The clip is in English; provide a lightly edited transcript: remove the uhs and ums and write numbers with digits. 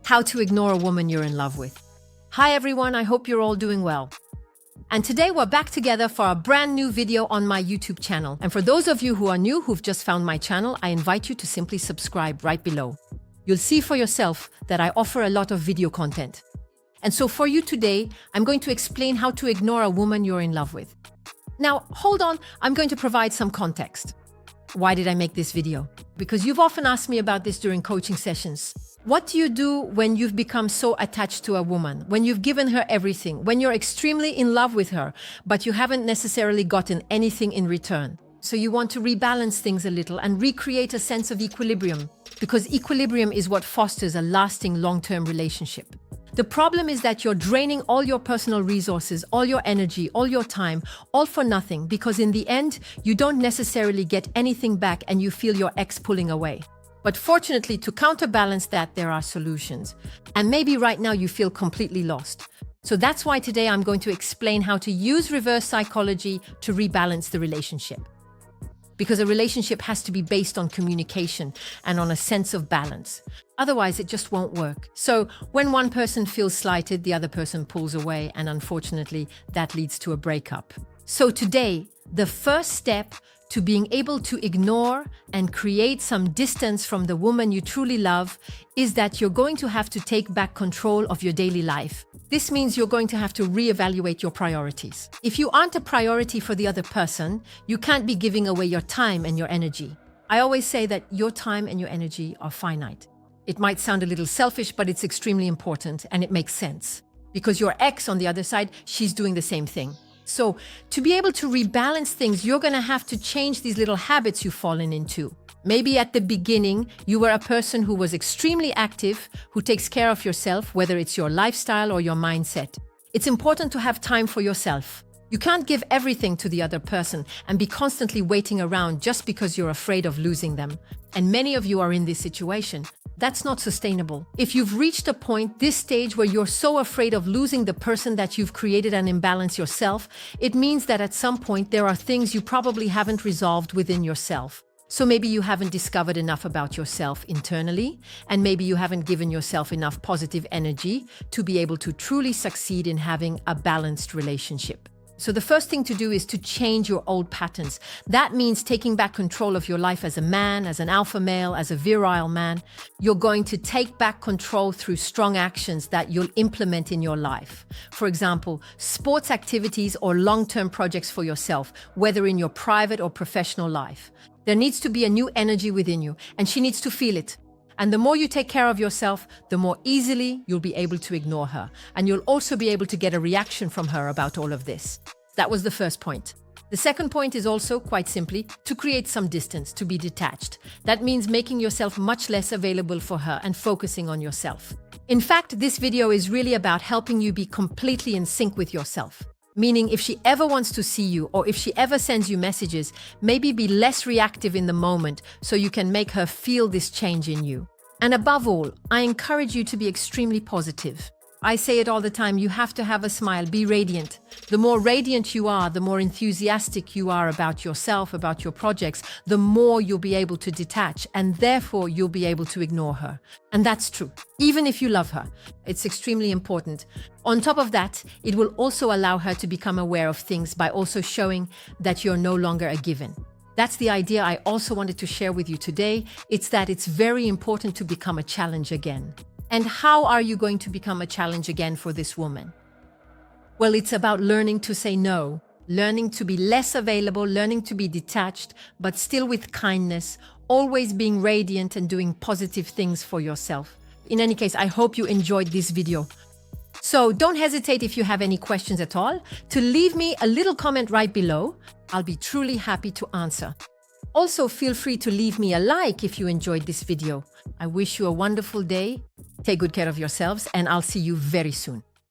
How to ignore a woman you're in love with. Hi everyone, I hope you're all doing well. And today we're back together for a brand new video on my YouTube channel. And for those of you who are new, who've just found my channel, I invite you to simply subscribe right below. You'll see for yourself that I offer a lot of video content. And so for you today, I'm going to explain how to ignore a woman you're in love with. Now, hold on, I'm going to provide some context. Why did I make this video? Because you've often asked me about this during coaching sessions. What do you do when you've become so attached to a woman, when you've given her everything, when you're extremely in love with her, but you haven't necessarily gotten anything in return? So you want to rebalance things a little and recreate a sense of equilibrium, because equilibrium is what fosters a lasting long-term relationship. The problem is that you're draining all your personal resources, all your energy, all your time, all for nothing, because in the end, you don't necessarily get anything back and you feel your ex pulling away. But fortunately, to counterbalance that, there are solutions. And maybe right now you feel completely lost. So that's why today I'm going to explain how to use reverse psychology to rebalance the relationship. Because a relationship has to be based on communication and on a sense of balance. Otherwise, it just won't work. So when one person feels slighted, the other person pulls away, and unfortunately, that leads to a breakup. So today, the first step to being able to ignore and create some distance from the woman you truly love is that you're going to have to take back control of your daily life. This means you're going to have to reevaluate your priorities. If you aren't a priority for the other person, you can't be giving away your time and your energy. I always say that your time and your energy are finite. It might sound a little selfish, but it's extremely important and it makes sense. Because your ex on the other side, she's doing the same thing. So to be able to rebalance things, you're going to have to change these little habits you've fallen into. Maybe at the beginning, you were a person who was extremely active, who takes care of yourself, whether it's your lifestyle or your mindset. It's important to have time for yourself. You can't give everything to the other person and be constantly waiting around just because you're afraid of losing them. And many of you are in this situation. That's not sustainable. If you've reached a point, this stage where you're so afraid of losing the person that you've created an imbalance yourself, it means that at some point there are things you probably haven't resolved within yourself. So maybe you haven't discovered enough about yourself internally, and maybe you haven't given yourself enough positive energy to be able to truly succeed in having a balanced relationship. So the first thing to do is to change your old patterns. That means taking back control of your life as a man, as an alpha male, as a virile man. You're going to take back control through strong actions that you'll implement in your life. For example, sports activities or long-term projects for yourself, whether in your private or professional life. There needs to be a new energy within you, and she needs to feel it. And the more you take care of yourself, the more easily you'll be able to ignore her. And you'll also be able to get a reaction from her about all of this. That was the first point. The second point is also, quite simply, to create some distance, to be detached. That means making yourself much less available for her and focusing on yourself. In fact, this video is really about helping you be completely in sync with yourself. Meaning, if she ever wants to see you or if she ever sends you messages, maybe be less reactive in the moment so you can make her feel this change in you. And above all, I encourage you to be extremely positive. I say it all the time, you have to have a smile, be radiant. The more radiant you are, the more enthusiastic you are about yourself, about your projects, the more you'll be able to detach, and therefore you'll be able to ignore her. And that's true, even if you love her. It's extremely important. On top of that, it will also allow her to become aware of things by also showing that you're no longer a given. That's the idea I also wanted to share with you today. It's that it's very important to become a challenge again. And how are you going to become a challenge again for this woman? Well, it's about learning to say no, learning to be less available, learning to be detached, but still with kindness, always being radiant and doing positive things for yourself. In any case, I hope you enjoyed this video. So don't hesitate, if you have any questions at all, to leave me a little comment right below. I'll be truly happy to answer. Also, feel free to leave me a like if you enjoyed this video. I wish you a wonderful day. Take good care of yourselves, and I'll see you very soon.